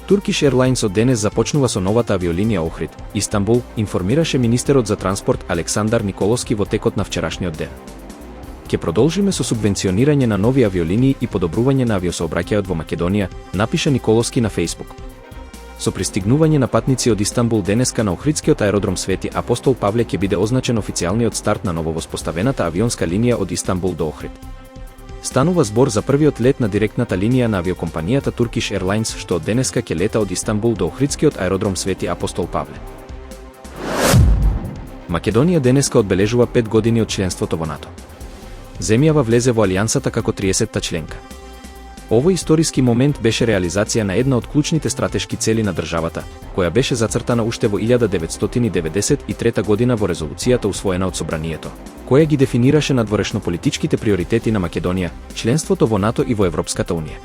Turkish Airlines од денес започнува со новата авиолинија Охрид, Истанбул, информираше министерот за транспорт Александар Николовски во текот на вчерашниот ден. Ке продолжиме со субвенционирање на нови авиолинии и подобрување на авиосообраќајот во Македонија, напиша Николовски на Facebook. Со пристигнување на патници од Истанбул денеска на Охридскиот аеродром Свети Апостол Павле ќе биде означен официјалниот старт на нововоспоставената авионска линија од Истанбул до Охрид. Станува збор за првиот лет на директната линија на авиокомпанијата Turkish Airlines, што од денеска ќе лета од Истанбул до Охридскиот аеродром Свети Апостол Павле. Македонија денеска одбележува 5 години од членството во НАТО. Земјава влезе во алијансата како 30-та членка. Овој историски момент беше реализација на една од клучните стратешки цели на државата, која беше зацртана уште во 1993 година во резолуцијата усвоена од Собранието, која ги дефинираше надворешнополитичките приоритети на Македонија, членството во НАТО и во Европската унија.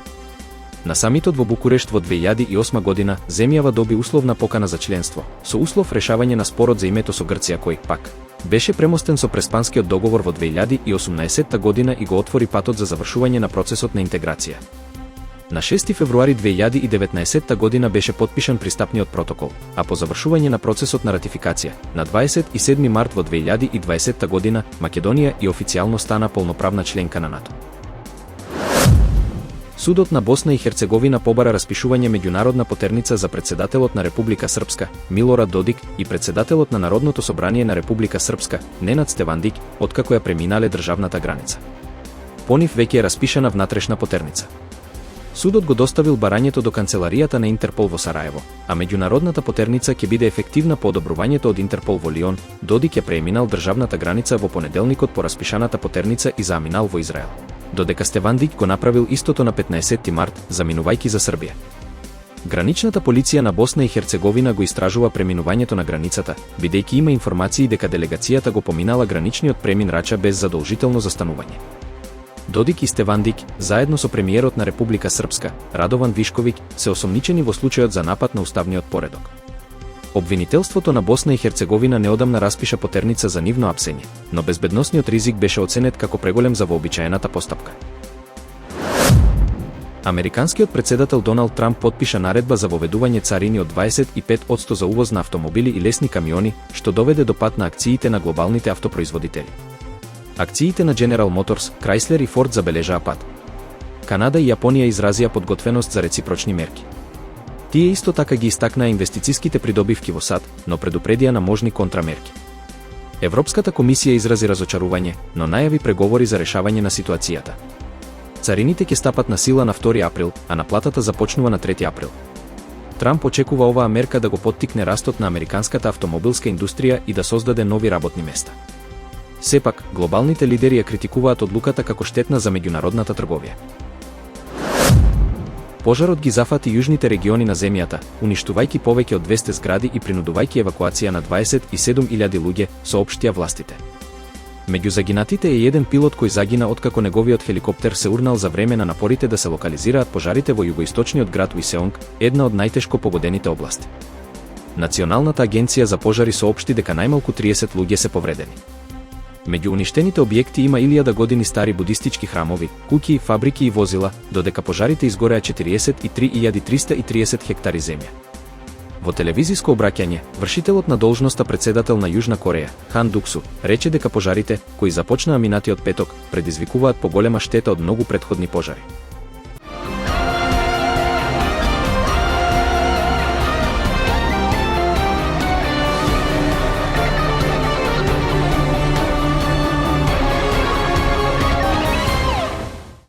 На самитот во Букурешт во 2008 година, земјава доби условна покана за членство, со услов решавање на спорот за името со Грција кој, пак, беше премостен со Преспанскиот договор во 2018 година и го отвори патот за завршување на процесот на интеграција. На 6 февруари 2019 година беше потпишан пристапниот протокол, а по завршување на процесот на ратификација, на 27 март во 2020 година, Македонија и официјално стана полноправна членка на НАТО. Судот на Босна и Херцеговина побара распишување меѓународна потерница за председателот на Република Српска, Милорад Додик, и председателот на Народното собрание на Република Српска, Ненад Стевандик, откако ја преминале државната граница. По нив веќе е распишана внатрешна потерница. Судот го доставил барањето до канцеларијата на Интерпол во Сараево, а меѓународната потерница ќе биде ефективна по одобрувањето од Интерпол во Лион. Додик ја преминал државната граница во понеделникот по распишаната потерница и заминал во Израел. Додека Стевандик го направил истото на 15 март, заминувајќи за Србија. Граничната полиција на Босна и Херцеговина го истражува преминувањето на границата, бидејќи има информации дека делегацијата го поминала граничниот премин Рача без задолжително застанување. Додик и Стевандик, заедно со премиерот на Република Српска, Радован Вишковиќ, се осомничени во случајот за напад на уставниот поредок. Обвинителството на Босна и Херцеговина неодамна распиша потерница за нивно апсење, но безбедносниот ризик беше оценет како преголем за вообичаената постапка. Американскиот претседател Доналд Трамп потпиша наредба за воведување царини од 25% за увоз на автомобили и лесни камиони, што доведе до пад на акциите на глобалните автопроизводители. Акциите на General Motors, Chrysler и Ford забележаа пад. Канада и Јапонија изразија подготвеност за реципрочни мерки. Тие исто така ги истакнаа инвестициските придобивки во САД, но предупредија на можни контрамерки. Европската комисија изрази разочарување, но најави преговори за решавање на ситуацијата. Царините ќе стапат на сила на 2 април, а наплатата започнува на 3 април. Трамп очекува оваа мерка да го поттикне растот на американската автомобилска индустрија и да создаде нови работни места. Сепак, глобалните лидери ја критикуваат одлуката како штетна за меѓународната трговија. Пожарот ги зафати јужните региони на земјата, уништувајќи повеќе од 200 згради и принудувајќи евакуација на 27.000 луѓе, соопштија властите. Меѓу загинатите е еден пилот кој загина откако неговиот хеликоптер се урнал за време на напорите да се локализираат пожарите во југоисточниот град Уисеонг, една од најтешко погодените области. Националната агенција за пожари соопшти дека најмалку 30 луѓе се повредени. Меѓу уништените објекти има 1000 години стари будистички храмови, куќи, фабрики и возила, додека пожарите изгореа 43.330 хектари земја. Во телевизиско обраќање, вршителот на должноста претседател на Јужна Кореја, Хан Дуксу, рече дека пожарите, кои започнаа минатиот петок, предизвикуваат поголема штета од многу претходни пожари.